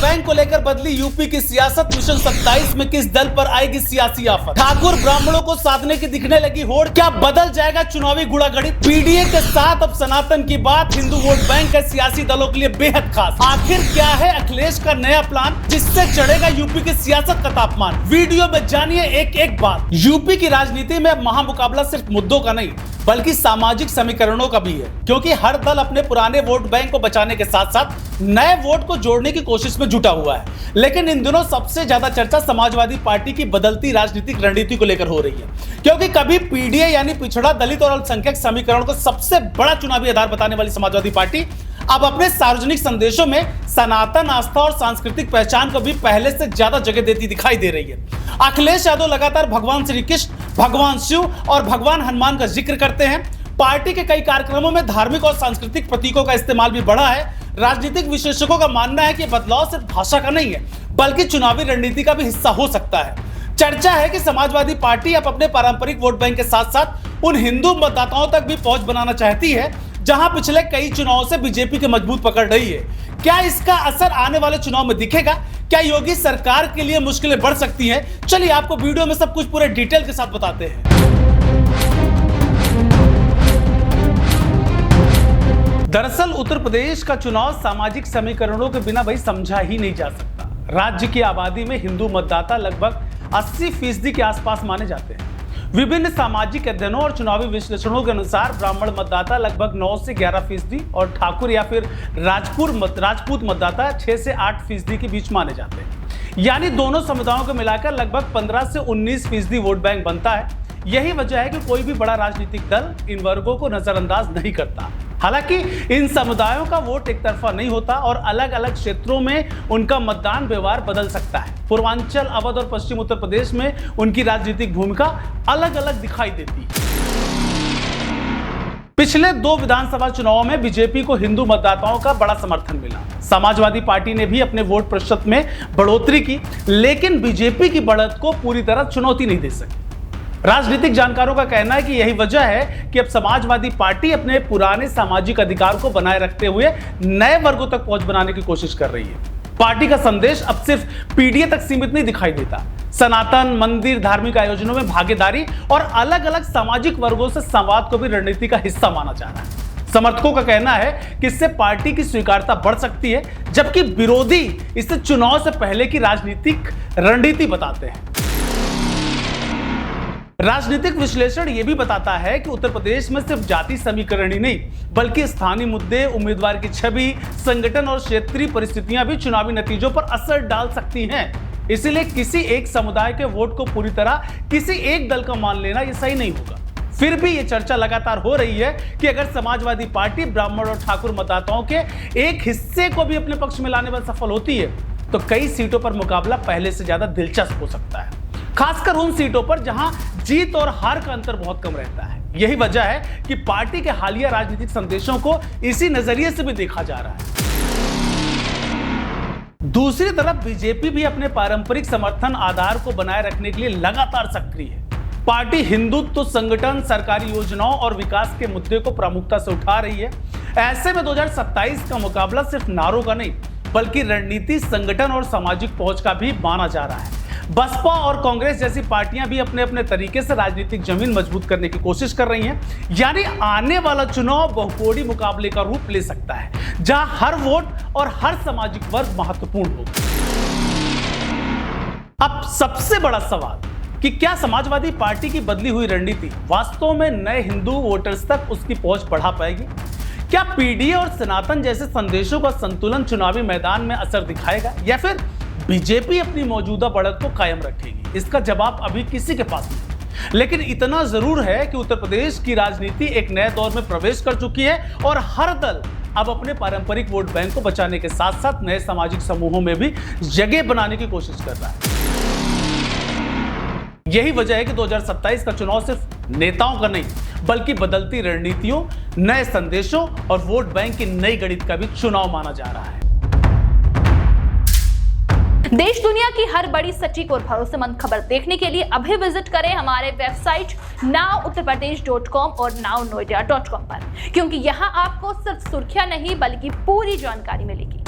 Bank को लेकर बदली यूपी की सियासत। मिशन 27 में किस दल पर आएगी सियासी आफत? ठाकुर ब्राह्मणों को साधने की दिखने लगी होड़, क्या बदल जाएगा चुनावी गुड़ागड़ी? पीडीए के साथ अब सनातन की बात। हिंदू वोट बैंक है सियासी दलों के लिए बेहद खास। आखिर क्या है अखिलेश का नया प्लान जिससे चढ़ेगा यूपी की सियासत का तापमान? वीडियो में जानिए एक एक बात। यूपी की राजनीति में अब महामुकाबला सिर्फ मुद्दों का नहीं बल्कि सामाजिक समीकरणों का भी है, क्योंकि हर दल अपने पुराने वोट बैंक को बचाने के साथ साथ नए वोट को जोड़ने की कोशिश में जुटा हुआ है। लेकिन इन दिनों सबसे ज्यादा चर्चा समाजवादी पार्टी की बदलती राजनीतिक रणनीति को लेकर हो रही है, क्योंकि कभी पीडीए यानी पिछड़ा, दलित और अल्पसंख्यक समीकरण को सबसे बड़ा चुनावी आधार बताने वाली समाजवादी पार्टी अब अपने सार्वजनिक संदेशों में सनातन आस्था और सांस्कृतिक पहचान को भी पहले से ज्यादा जगह देती दिखाई दे रही है। अखिलेश यादव लगातार भगवान श्री कृष्ण, भगवान शिव और भगवान हनुमान का जिक्र करते हैं। पार्टी के कई कार्यक्रमों में धार्मिक और सांस्कृतिक प्रतीकों का इस्तेमाल भी बढ़ा है। राजनीतिक विशेषज्ञों का मानना है कि बदलाव सिर्फ भाषा का नहीं है बल्कि चुनावी रणनीति का भी हिस्सा हो सकता है। चर्चा है कि समाजवादी पार्टी अब अपने पारंपरिक वोट बैंक के साथ साथ उन हिंदू मतदाताओं तक भी पहुंच बनाना चाहती है जहां पिछले कई चुनावों से बीजेपी की मजबूत पकड़ रही है। क्या इसका असर आने वाले चुनाव में दिखेगा? क्या योगी सरकार के लिए मुश्किलें बढ़ सकती हैं? चलिए आपको वीडियो में सब कुछ पूरे डिटेल के साथ बताते हैं। दरअसल उत्तर प्रदेश का चुनाव सामाजिक समीकरणों के बिना भाई समझा ही नहीं जा सकता। राज्य की आबादी में हिंदू मतदाता लगभग 80% के आसपास माने जाते हैं। विभिन्न सामाजिक अध्ययनों और चुनावी विश्लेषणों के अनुसार ब्राह्मण मतदाता लगभग 9 से 11% और ठाकुर या फिर राजपूत मतदाता 6 से 8% के बीच माने जाते हैं। यानी दोनों समुदायों को मिलाकर लगभग 15 से 19% वोट बैंक बनता है। यही वजह है कि कोई भी बड़ा राजनीतिक दल इन वर्गों को नजरअंदाज नहीं करता। हालांकि इन समुदायों का वोट एक तरफा नहीं होता और अलग अलग क्षेत्रों में उनका मतदान व्यवहार बदल सकता है। पूर्वांचल, अवध और पश्चिम उत्तर प्रदेश में उनकी राजनीतिक भूमिका अलग अलग दिखाई देती है। पिछले 2 विधानसभा चुनावों में बीजेपी को हिंदू मतदाताओं का बड़ा समर्थन मिला। समाजवादी पार्टी ने भी अपने वोट प्रतिशत में बढ़ोतरी की, लेकिन बीजेपी की बढ़त को पूरी तरह चुनौती नहीं दे सकी। राजनीतिक जानकारों का कहना है कि यही वजह है कि अब समाजवादी पार्टी अपने पुराने सामाजिक अधिकार को बनाए रखते हुए नए वर्गों तक पहुंच बनाने की कोशिश कर रही है। पार्टी का संदेश अब सिर्फ पीडीए तक सीमित नहीं दिखाई देता। सनातन, मंदिर, धार्मिक आयोजनों में भागीदारी और अलग अलग सामाजिक वर्गों से संवाद को भी रणनीति का हिस्सा माना जा रहा है। समर्थकों का कहना है कि इससे पार्टी की स्वीकार्यता बढ़ सकती है, जबकि विरोधी इसे चुनाव से पहले की राजनीतिक रणनीति बताते हैं। राजनीतिक विश्लेषण यह भी बताता है कि उत्तर प्रदेश में सिर्फ जाति समीकरण ही नहीं बल्कि स्थानीय मुद्दे, उम्मीदवार की छवि, संगठन और क्षेत्रीय परिस्थितियां भी चुनावी नतीजों पर असर डाल सकती हैं। इसलिए किसी एक समुदाय के वोट को पूरी तरह किसी एक दल का मान लेना यह सही नहीं होगा। फिर भी यह चर्चा लगातार हो रही है कि अगर समाजवादी पार्टी ब्राह्मण और ठाकुर मतदाताओं के एक हिस्से को भी अपने पक्ष में लाने में सफल होती है तो कई सीटों पर मुकाबला पहले से ज्यादा दिलचस्प हो सकता है, खासकर उन सीटों पर जहां जीत और हार का अंतर बहुत कम रहता है। यही वजह है कि पार्टी के हालिया राजनीतिक संदेशों को इसी नजरिए से भी देखा जा रहा है। दूसरी तरफ बीजेपी भी अपने पारंपरिक समर्थन आधार को बनाए रखने के लिए लगातार सक्रिय है। पार्टी हिंदुत्व संगठन, सरकारी योजनाओं और विकास के मुद्दे को प्रमुखता से उठा रही है। ऐसे में 2027 का मुकाबला सिर्फ नारों का नहीं बल्कि रणनीति, संगठन और सामाजिक पहुंच का भी माना जा रहा है। बसपा और कांग्रेस जैसी पार्टियां भी अपने अपने तरीके से राजनीतिक जमीन मजबूत करने की कोशिश कर रही हैं। यानी आने वाला चुनाव बहुकोणीय मुकाबले का रूप ले सकता है, जहां हर वोट और हर सामाजिक वर्ग महत्वपूर्ण होगा। अब सबसे बड़ा सवाल कि क्या समाजवादी पार्टी की बदली हुई रणनीति वास्तव में नए हिंदू वोटर्स तक उसकी पहुंच बढ़ा पाएगी? क्या पीडीए और सनातन जैसे संदेशों का संतुलन चुनावी मैदान में असर दिखाएगा या फिर बीजेपी अपनी मौजूदा बढ़त को कायम रखेगी? इसका जवाब अभी किसी के पास नहीं, लेकिन इतना जरूर है कि उत्तर प्रदेश की राजनीति एक नए दौर में प्रवेश कर चुकी है और हर दल अब अपने पारंपरिक वोट बैंक को बचाने के साथ साथ नए सामाजिक समूहों में भी जगह बनाने की कोशिश कर रहा है। यही वजह है कि 2027 का चुनाव सिर्फ नेताओं का नहीं बल्कि बदलती रणनीतियों, नए संदेशों और वोट बैंक की नई गणित का भी चुनाव माना जा रहा है। देश दुनिया की हर बड़ी, सटीक और भरोसेमंद खबर देखने के लिए अभी विजिट करें हमारे वेबसाइट nowuttarpradesh.com और nownoida.com पर, क्योंकि यहाँ आपको सिर्फ सुर्खियां नहीं बल्कि पूरी जानकारी मिलेगी।